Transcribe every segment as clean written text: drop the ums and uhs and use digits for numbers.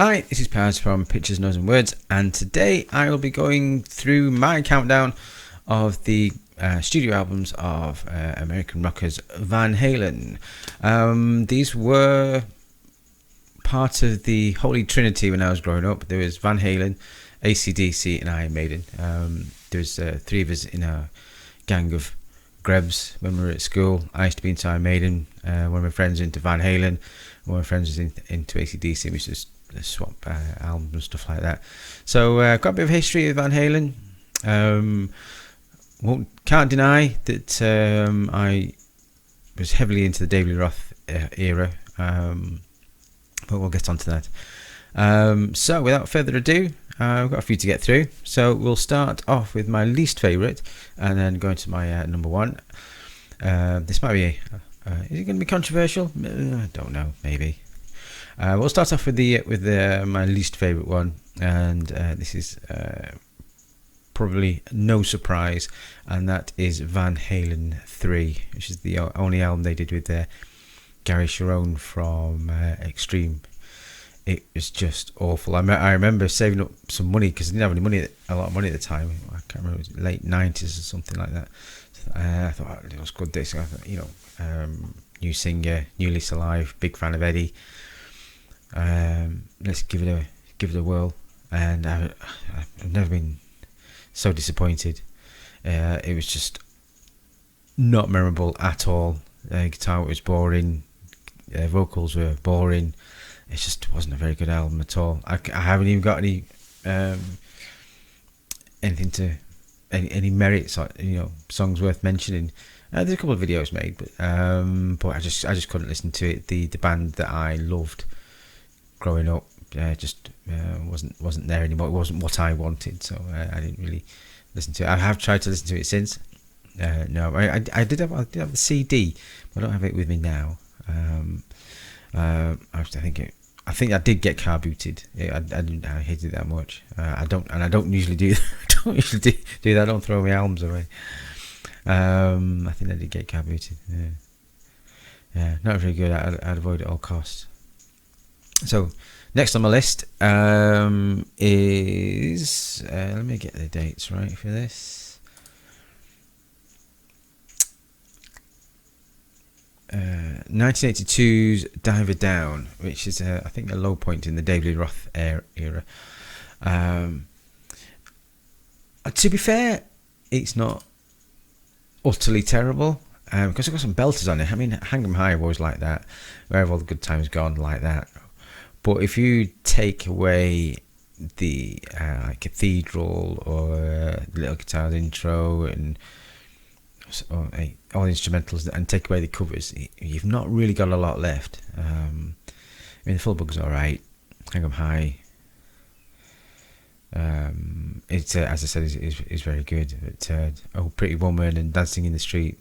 Hi, this is Paz from Pictures, Nose and Words, and today I will be going through my countdown of the studio albums of American rockers Van Halen. These were part of the Holy Trinity when I was growing up. There was Van Halen, AC/DC and Iron Maiden. There was three of us in a gang of Grebs when we were at school. I used to be into Iron Maiden, one of my friends into Van Halen, one of my friends was into AC/DC. We used to swap albums and stuff like that. So got a bit of history of Van Halen. Can't deny that I was heavily into the David Lee Roth era, but we'll get on to that. So without further ado, I've got a few to get through. So we'll start off with my least favourite and then go into my number one. This might be is it going to be controversial? I don't know, maybe. We'll start off with my least favourite one, and this is probably no surprise, and that is Van Halen 3, which is the only album they did with Gary Cherone from Extreme. It was just awful. I remember saving up some money because I didn't have a lot of money at the time. I can't remember, it was late 90s or something like that. I thought it was good. This, new singer, new lease of life, big fan of Eddie. Let's give it a whirl, and I've never been so disappointed. It was just not memorable at all. Guitar was boring, vocals were boring. It just wasn't a very good album at all. I haven't even got any anything to any merits, songs worth mentioning. There's a couple of videos made, but I just couldn't listen to it. The band that I loved growing up just wasn't there anymore. It wasn't what I wanted, so I didn't really listen to it. I have tried to listen to it since. No, I did have the CD, but I don't have it with me now. I think I did get car booted. I hated it that much. I don't usually do that. I don't throw my albums away. I think I did get car booted. Yeah, not very good. I'd avoid it at all costs. So next on my list is let me get the dates right for this. 1982's Diver Down, which is I think a low point in the David Lee Roth era. To be fair, it's not utterly terrible, because I've got some belters on it. I mean, Hang 'Em High was like that, Where Have All the Good Times Gone, like that. But if you take away the Cathedral or Little Guitar's intro and all the instrumentals and take away the covers, you've not really got a lot left. I mean, the Full Bug's alright. Hang 'Em High, it's as I said, is very good. But Oh Pretty Woman and Dancing in the Street,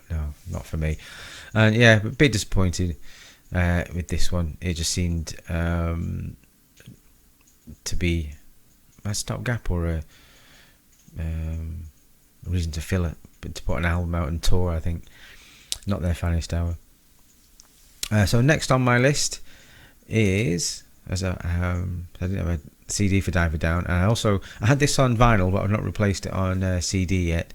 no, not for me. And yeah, but a bit disappointed with this one. It just seemed to be a stopgap or a reason to fill it, but to put an album out and tour. I think not their finest hour. So next on my list is, I didn't have a CD for Diver Down, and I had this on vinyl, but I've not replaced it on CD yet.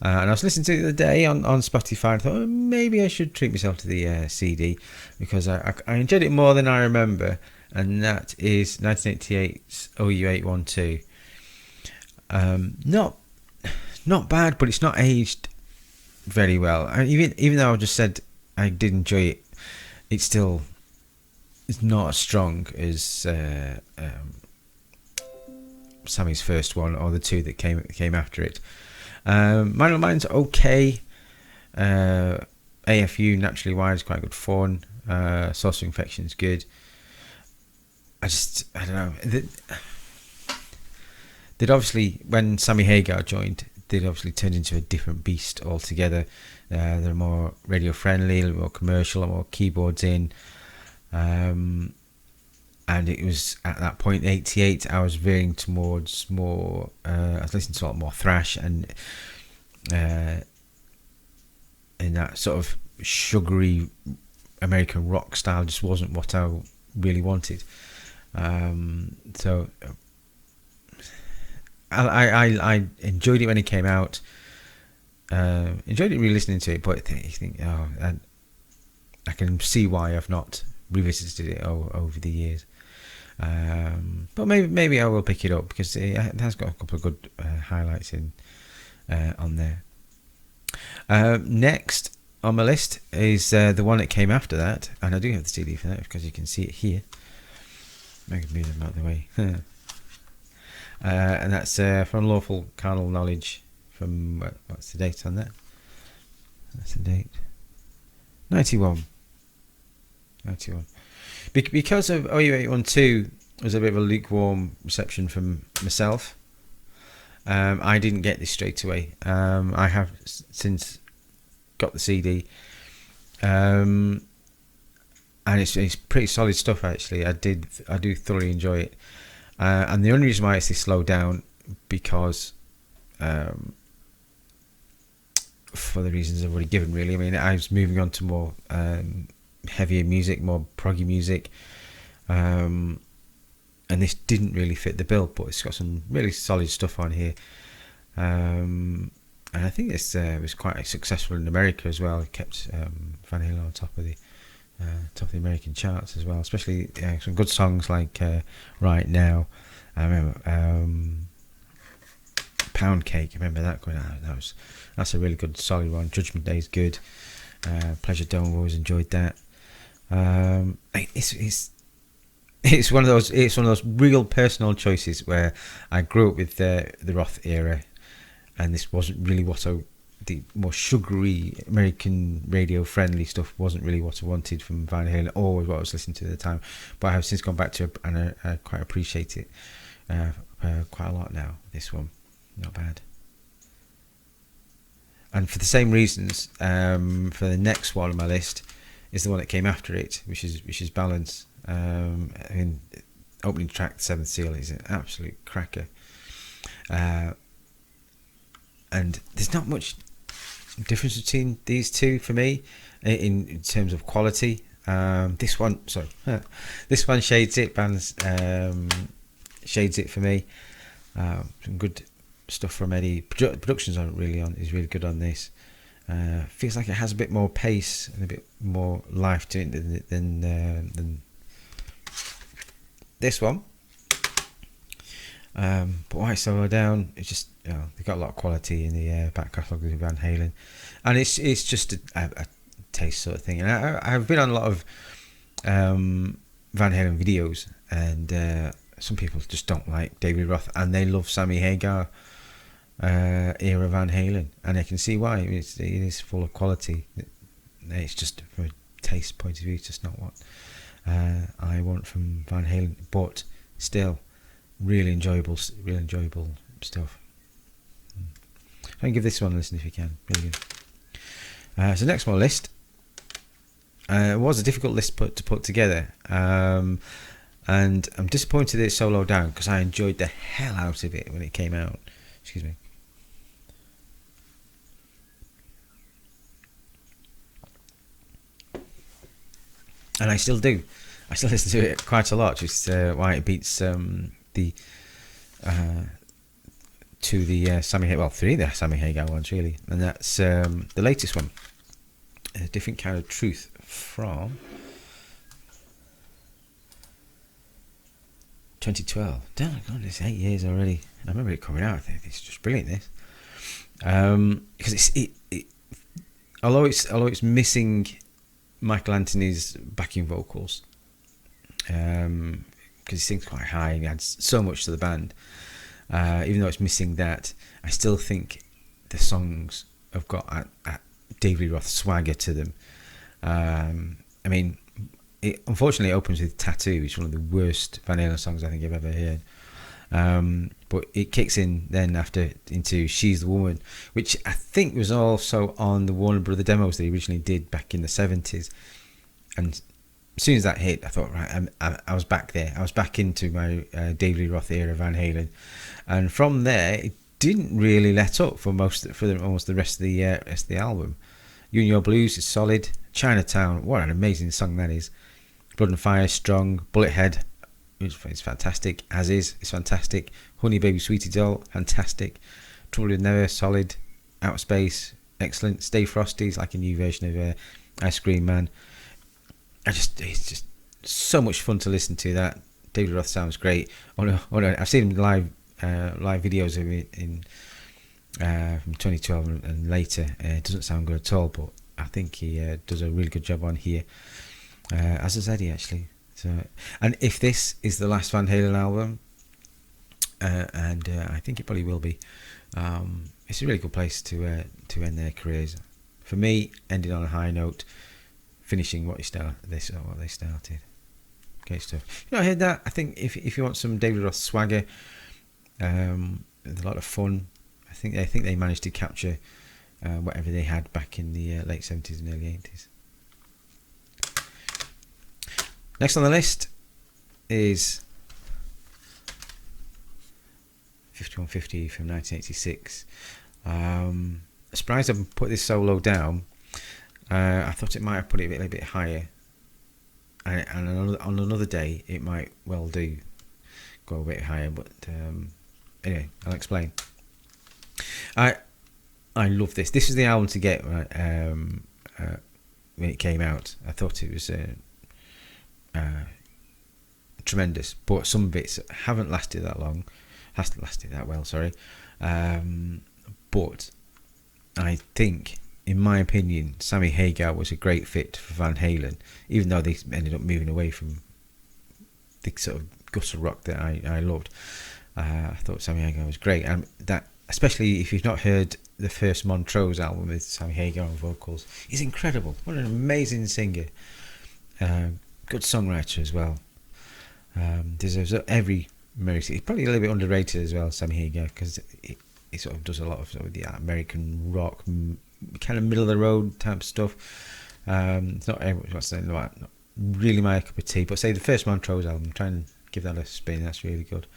And I was listening to it the other day on Spotify, and I thought, maybe I should treat myself to the CD, because I enjoyed it more than I remember, and that is 1988's OU812. Not bad, but it's not aged very well. Even though I just said I did enjoy it, it's not as strong as Sammy's first one or the two that came after it. Mine on Mine's okay. AFU, Naturally Wired, is quite good fun. Source of Infection is good. I don't know. They'd obviously, when Sammy Hagar joined, they'd obviously turned into a different beast altogether. They're more radio friendly, a little more commercial, a more keyboards in. And it was at that point, 88, I was veering towards more, I was listening to a lot more thrash, and in that sort of sugary American rock style just wasn't what I really wanted. So I enjoyed it when it came out. Enjoyed it re-listening to it, but you think, oh, I can see why I've not revisited it over the years. But maybe I will pick it up because it has got a couple of good highlights in on there. Next on my list is the one that came after that, and I do have the CD for that because you can see it here. I can move them out of the way. And that's from Lawful Carnal Knowledge. From what's the date on that? That's the date. 91. Because of OU812 was a bit of a lukewarm reception from myself. I didn't get this straight away. I have since got the CD, and it's pretty solid stuff actually. I do thoroughly enjoy it, and the only reason why it's this slow down because for the reasons I've already given, really. I mean, I was moving on to more heavier music, more proggy music, and this didn't really fit the bill, but it's got some really solid stuff on here, and I think this was quite successful in America as well. It kept Van Halen on top of the American charts as well, especially some good songs like Right Now. I remember Pound Cake, I remember that going out. That's a really good solid one. Judgment Day is good. Pleasure Dome, I've always enjoyed that. It's one of those real personal choices where I grew up with the Roth era, and this wasn't really the more sugary American radio friendly stuff wasn't really what I wanted from Van Halen, or what I was listening to at the time. But I have since gone back to it, and I quite appreciate it quite a lot now. This one, not bad. And for the same reasons, for the next one on my list is the one that came after it, which is Balance. Opening track, The Seventh Seal, is an absolute cracker. And there's not much difference between these two for me in terms of quality. This one shades it. Balance shades it for me. Some good stuff from Eddie. Production's is really good on this. Feels like it has a bit more pace and a bit more life to it than this one. But why so low down? It's just they've got a lot of quality in the back catalogue of Van Halen, and it's just a taste sort of thing. And I've been on a lot of Van Halen videos, and some people just don't like David Roth, and they love Sammy Hagar era Van Halen, and I can see why. It is full of quality. It's just from a taste point of view, it's just not what I want from Van Halen, but still really enjoyable stuff. I can give this one a listen if you can. Really good. So next one on the list was a difficult list to put together, and I'm disappointed that it's so low down because I enjoyed the hell out of it when it came out. Excuse me. And I still do. I still listen to it quite a lot, just why it beats three of the Sammy Hagar ones really, and that's the latest one, A Different Kind of Truth, from 2012. Damn, God, it's 8 years already. I remember it coming out. I think it's just brilliant. This, because although it's missing Michael Anthony's backing vocals, because he sings quite high and he adds so much to the band. Even though it's missing that, I still think the songs have got a David Roth swagger to them. I mean, unfortunately it opens with Tattoo, which is one of the worst Van Halen songs I think I've ever heard. But it kicks in then into She's the Woman, which I think was also on the Warner Brother demos they originally did back in the 70s. And as soon as that hit, I thought, right, I was back there. I was back into my David Roth era Van Halen, and from there it didn't really let up for almost the rest of the album. You and Your Blues is solid. Chinatown, what an amazing song that is. Blood and Fire, strong. Bullethead, it's fantastic. As is, it's fantastic. Honey Baby Sweetie Doll, fantastic. Trouble with Never, solid. Outer Space, excellent. Stay Frosty is like a new version of Ice Cream Man. It's just so much fun to listen to. That David Roth sounds great. I've seen him live videos of it in from 2012 and later. It doesn't sound good at all, but I think he does a really good job on here. As does Eddie, actually. So, and if this is the last Van Halen album, and I think it probably will be, it's a really good place to end their careers. For me, ending on a high note, finishing what they started. Great stuff. I heard that. I think if you want some David Roth swagger, with a lot of fun, I think they managed to capture whatever they had back in the late 70s and early 80s. Next on the list is 5150 from 1986. Surprised I haven't put this so low down. I thought it might have put it a little bit higher, and on another day it might well do go a bit higher, but anyway, I'll explain. I love this. This is the album to get when it came out. I thought it was tremendous, but some bits haven't lasted that long, hasn't lasted that well, sorry. But I think, in my opinion, Sammy Hagar was a great fit for Van Halen, even though they ended up moving away from the sort of gutter rock that I loved. I thought Sammy Hagar was great, and that, especially if you've not heard the first Montrose album with Sammy Hagar on vocals, he's incredible. What an amazing singer. Good songwriter as well. Deserves every merit. He's probably a little bit underrated as well, Sammy Hagar, because he sort of does a lot of the American rock, kind of middle of the road type stuff. It's not really my cup of tea, but say the first Montrose album, try and give that a spin. That's really good.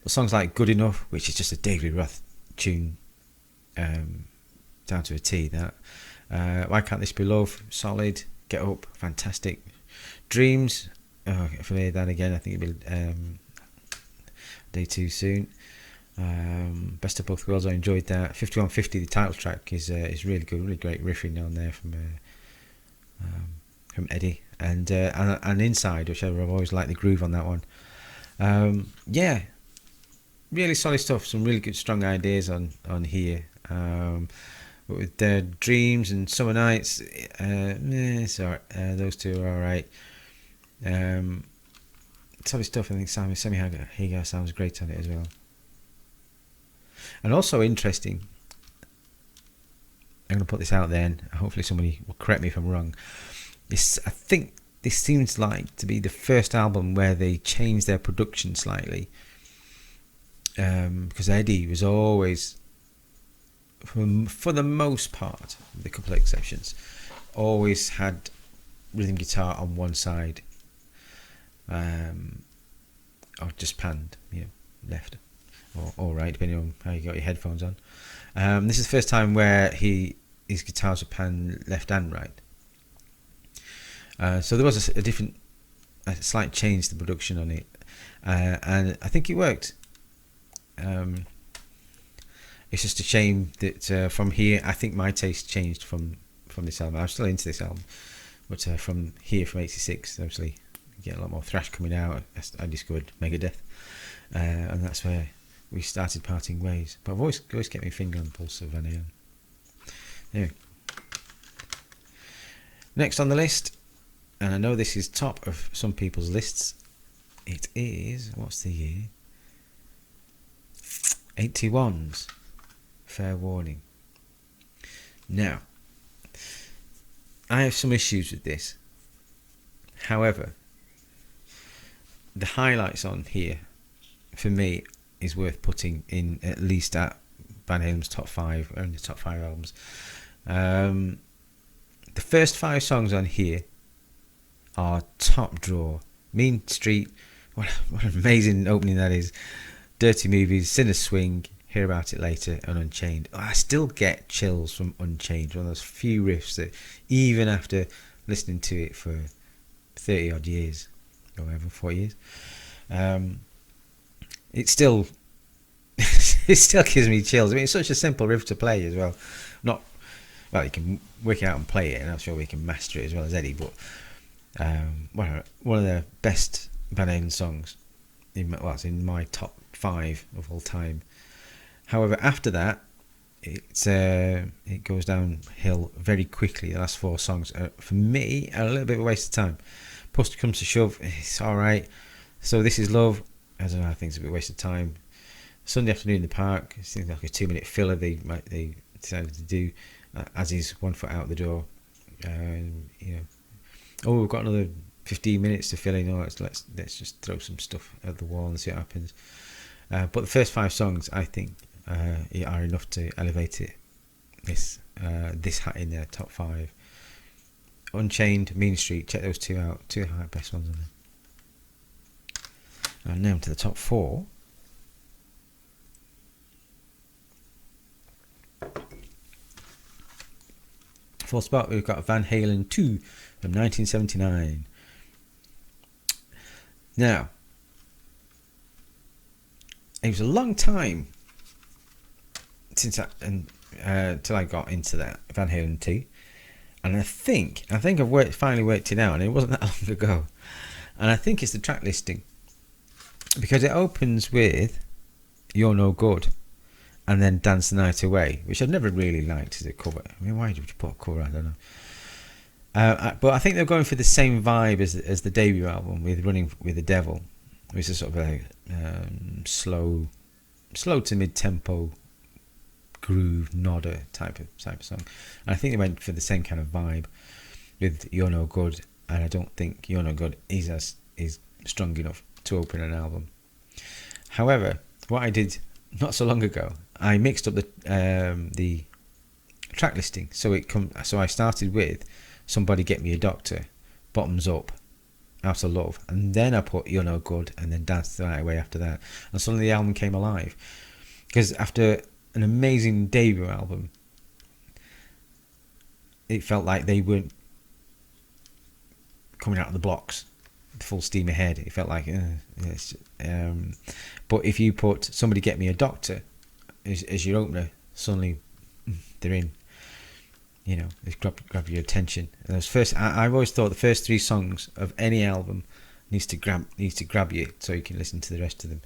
Songs like Good Enough, which is just a David Roth tune, down to a T. That Why Can't This Be Love, solid. Get Up, fantastic. Dreams, if I hear that again, I think it'll be day too soon. Best of Both Worlds, I enjoyed that. 5150, the title track, is really good, really great riffing on there from Eddie, and Inside, which I've always liked the groove on that one. Yeah, really solid stuff. Some really good, strong ideas on here. But with their Dreams and Summer Nights, sorry, those two are alright. Solid stuff. I think Sammy Hagar sounds great on it as well. And also interesting, I'm going to put this out there, and hopefully somebody will correct me if I'm wrong. I think this seems like to be the first album where they changed their production slightly, because Eddie was always, for the most part, with a couple of exceptions, always had rhythm guitar on one side, or just panned, left or right, depending on how you got your headphones on. This is the first time where his guitars are panned left and right. So there was a slight change to the production on it, and I think it worked. It's just a shame that from here, I think my taste changed from this album. I'm still into this album, but from here, from '86, obviously, you get a lot more thrash coming out. I discovered Megadeth, and that's where we started parting ways. But I've always kept my finger on the pulse of Van Halen. Anyway, next on the list, and I know this is top of some people's lists. It is, what's the year? 81's Fair Warning. Now, I have some issues with this. However, the highlights on here, for me, is worth putting in at least at Van Halen's top 5, or in the top 5 albums. The first 5 songs on here are top drawer. Mean Street, what an amazing opening that is. Dirty Movies, Sinner's Swing, Hear About It Later, and Unchained. I still get chills from Unchained, one of those few riffs that even after listening to it for 30 odd years, whatever, 4 years. It still it still gives me chills. I mean, it's such a simple riff to play as well. Not well, you can work it out and play it, and I'm sure we can master it as well as Eddie. But one of the best Van Halen songs it's in my top 5 of all time. However, after that, it goes downhill very quickly. The last 4 songs are, for me, a little bit of a waste of time. Push Comes to Shove, it's alright. So This Is Love, I don't know, I think it's a bit of a waste of time. Sunday Afternoon in the Park, it seems like a 2-minute filler they decided to do, as is One Foot Out the Door. We've got another 15 minutes to fill in. Let's just throw some stuff at the wall and see what happens. But the first 5 songs, I think, are enough to elevate it. This hat in their top 5. Unchained, Mean Street, check those 2 out. 2 best ones on there. And now to the top 4. Fourth spot, we've got Van Halen 2 from 1979. Now, it was a long time since till I got into that Van Halen 2, and I think I've finally worked it out, and it wasn't that long ago. And I think it's the track listing, because it opens with You're No Good, and then Dance the Night Away, which I've never really liked as a cover. I mean, why would you put a cover? I don't know. But I think they're going for the same vibe as the debut album with Running with the Devil, which is sort of a slow to mid-tempo groove nodder type of song. And I think they went for the same kind of vibe with You're No Good, and I don't think You're No Good is strong enough to open an album. However, what I did not so long ago, I mixed up the track listing. So I started with Somebody Get Me a Doctor, Bottoms Up, Out of Love, and then I put You're No Good, and then Dance the Night Away after that. And suddenly the album came alive, because after an amazing debut album, it felt like they weren't coming out of the blocks full steam ahead. It felt like but if you put Somebody Get Me a Doctor as your opener, suddenly they're in. They grab your attention. And I've always thought the first 3 songs of any album needs to grab you, so you can listen to the rest of them.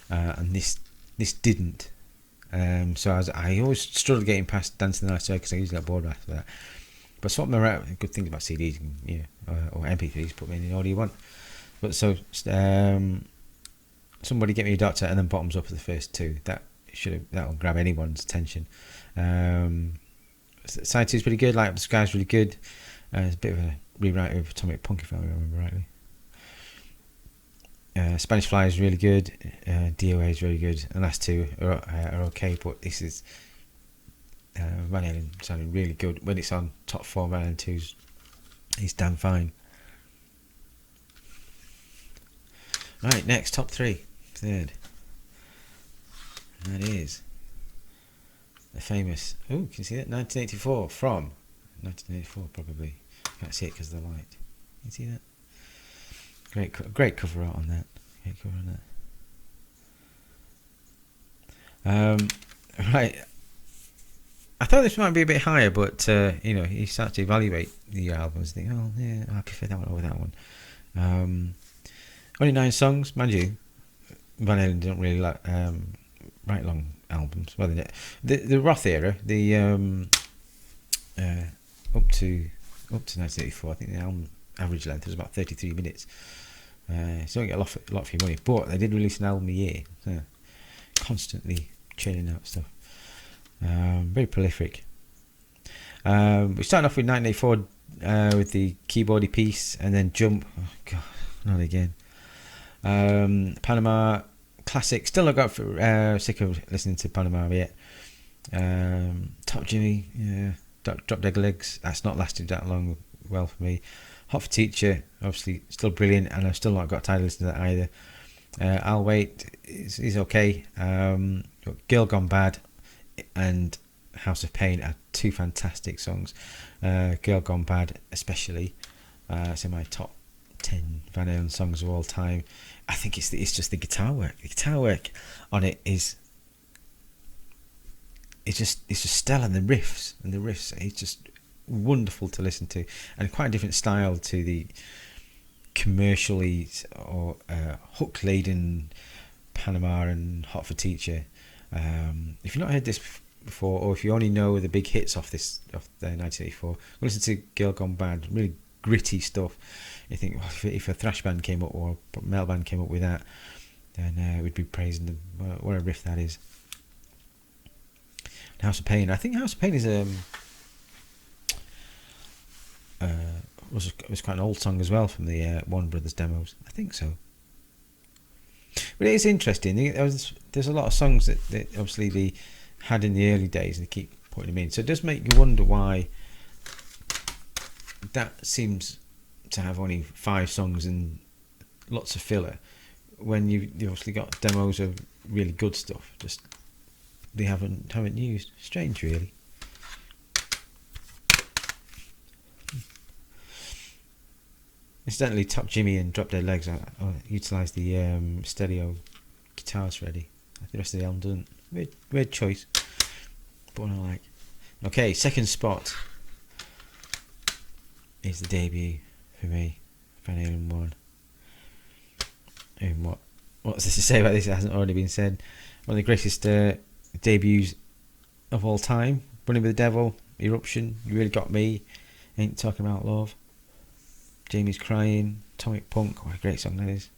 And this didn't. So I always struggled getting past Dancing the Night Away, because I usually got bored after that. But swap them around. Good thing about CDs, or MP3s, put me in the order you want. But so Somebody Get Me a Doctor, and then Bottoms Up for the first 2. That'll grab anyone's attention. Side 2 is pretty good. Light Up the Sky is really good. It's a bit of a rewrite of Atomic Punk, if I remember rightly. Spanish Fly is really good. DOA is really good. And last 2 are okay, but this is Van Halen sounding really good. When it's on top 4 Van Halen 2s, it's damn fine. Right, next, top 3. Third. And that is the famous, can you see that? 1984, from 1984 probably. Can't see it because of the light. Can you see that? Great cover art on that. Right. I thought this might be a bit higher, but you start to evaluate the albums and think, oh yeah, I prefer that one over that one. Only 9 songs, mind you. Van Halen don't really like write long albums. Well, the Roth era, the up to 1984, I think the album average length was about 33 minutes. So you don't get a lot for your money, but they did release an album a year, so constantly churning out stuff. Very prolific. We started off with 1984 with the keyboardy piece, and then Jump. Oh God, not again. Panama, classic. Still not got sick of listening to Panama yet. Top Jimmy, yeah. Drop Dead Legs. That's not lasted that long. Well for me. Hot for Teacher, obviously still brilliant, and I've still not got tired of listening to that either. I'll Wait is okay. Girl Gone Bad and House of Pain are 2 fantastic songs. Girl Gone Bad especially. It's in my top 10 Van Halen songs of all time. I think it's just the guitar work. The guitar work on it is it's just stellar. And the riffs, it's just wonderful to listen to, and quite a different style to the commercially or hook laden Panama and Hot for Teacher. If you've not heard this before, or if you only know the big hits off the 1984, listen to Girl Gone Bad. Really gritty stuff. You think, well, if a thrash band came up or a metal band came up with that, then we'd be praising them. What a riff that is. House of Pain. I think House of Pain is was quite an old song as well from the Warner Brothers demos. I think so. But it is interesting. There's a lot of songs that obviously they had in the early days, and they keep putting them in. So it does make you wonder why that seems to have only 5 songs and lots of filler, when you obviously got demos of really good stuff. Just they haven't used. Strange, really. Incidentally, Top Jimmy and Drop Dead Legs utilise the stereo guitars ready. The rest of the album doesn't. Weird choice, but one I like. Okay, second spot is the debut for me, Van Halen 1. And what's this to say about this? It hasn't already been said. One of the greatest debuts of all time. Running with the Devil, Eruption, You Really Got Me, Ain't Talking About Love, Jamie's Crying, Atomic Punk. What a great song that is.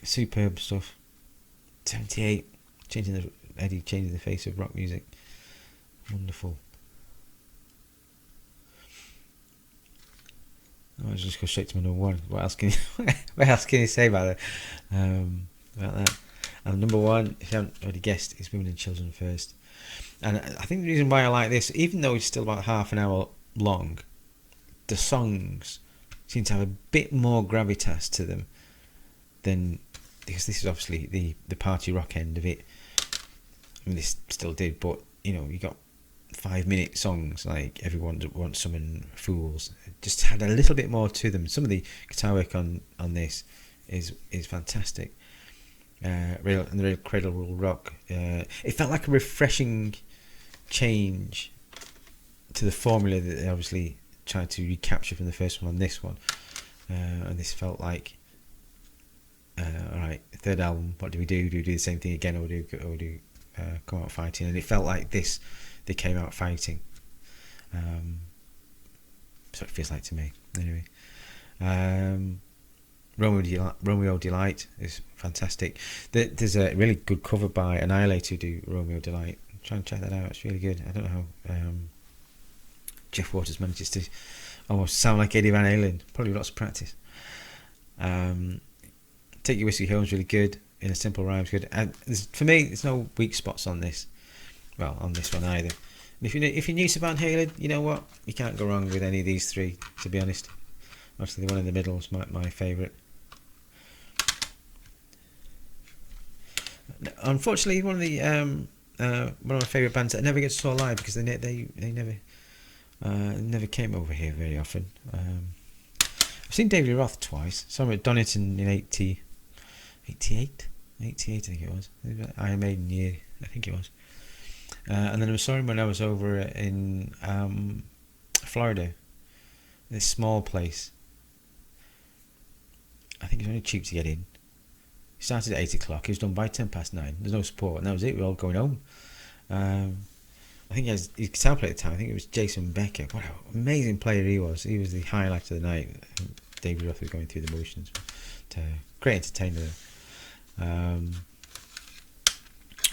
Superb stuff. 78, changing the face of rock music. Wonderful. I'll just go straight to my number 1. What else can you say about that? And number 1, if you haven't already guessed, is Women and Children First. And I think the reason why I like this, even though it's still about half an hour long, the songs seem to have a bit more gravitas to them than, because this is obviously the party rock end of it. I mean, this still did, but you got 5-minute songs like Everyone Wants Some and Fools. It just had a little bit more to them. Some of the guitar work on this is fantastic. And the real Cradle Roll Rock. It felt like a refreshing change to the formula that they obviously tried to recapture from the first one on this one. And this felt like, alright, third album, what do we do? Do we do the same thing again, or do come out fighting? And it felt like this, they came out fighting. So it feels like to me, anyway. Romeo Delight is fantastic. There's a really good cover by Annihilate who do Romeo Delight. Try and check that out, it's really good. I don't know how Jeff Waters manages to almost sound like Eddie Van Halen. Probably lots of practice. Take Your Whiskey Home's really good. In a Simple Rhyme's good. And for me, there's no weak spots on this. Well, on this one either. And if you're new to Van Halen, you know what? You can't go wrong with any of these 3, to be honest. Actually, the one in the middle is my favourite. Unfortunately, one of my favourite bands that never gets saw live, because they never came over here very often. I've seen David Lee Roth twice. Saw him at Donington in 88, I think it was. Iron Maiden year, I think it was. And then I saw him when I was over in Florida, this small place. I think it was only cheap to get in. He started at 8 o'clock. He was done by 9:10. There's no support, and that was it. We were all going home. I think he has his guitar player at the time. I think it was Jason Becker. What an amazing player he was. He was the highlight of the night. David Roth was going through the motions. Great entertainer.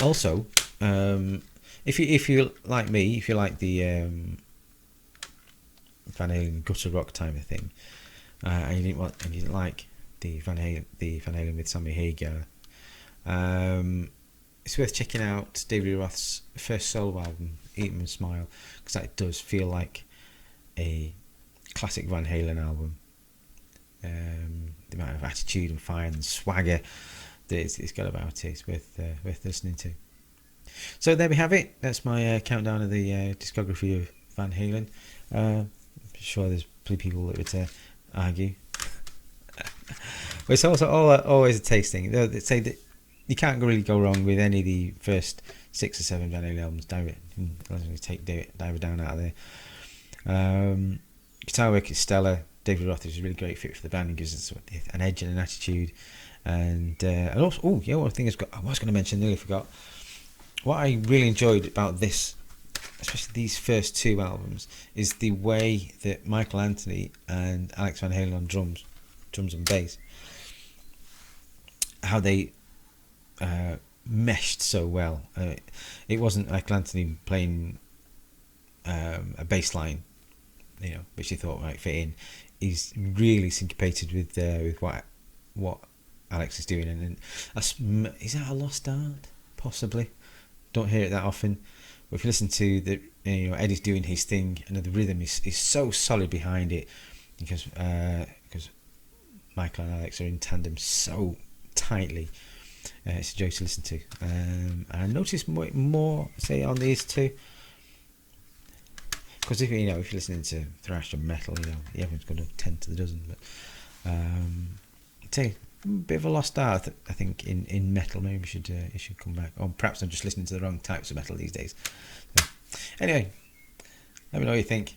Also, if you like me, if you like the Van Halen gutter rock type of thing, and you didn't like the Van Halen with Sammy Hagar, it's worth checking out David Lee Roth's first solo album, Eat 'Em and Smile, because that does feel like a classic Van Halen album. The amount of attitude and fire and swagger that it's got about it, it's worth listening to. So there we have it. That's my countdown of the discography of Van Halen. I'm sure there's plenty of people that would argue. But it's also always a taste thing. They say that you can't really go wrong with any of the first 6 or 7 Van Halen albums. Dive it down out of there. Guitar work is stellar. David Roth is a really great fit for the band. He gives us an edge and an attitude. And also, one thing I was going to mention, nearly forgot. What I really enjoyed about this, especially these first 2 albums, is the way that Michael Anthony and Alex Van Halen on drums and bass, how they meshed so well. It wasn't Michael Anthony playing a bass line, which he thought might fit in. He's really syncopated with what Alex is doing, and is that a lost art? Possibly. Don't hear it that often, but if you listen to Eddie's doing his thing, and the rhythm is so solid behind it, because Michael and Alex are in tandem so tightly. It's a joy to listen to. And I noticed more say on these 2. Because if you're listening to thrash and metal, everyone's got a 10 to the dozen. But I'd say a bit of a lost art, I think, in metal. Maybe it should come back. Or perhaps I'm just listening to the wrong types of metal these days. So, anyway, let me know what you think.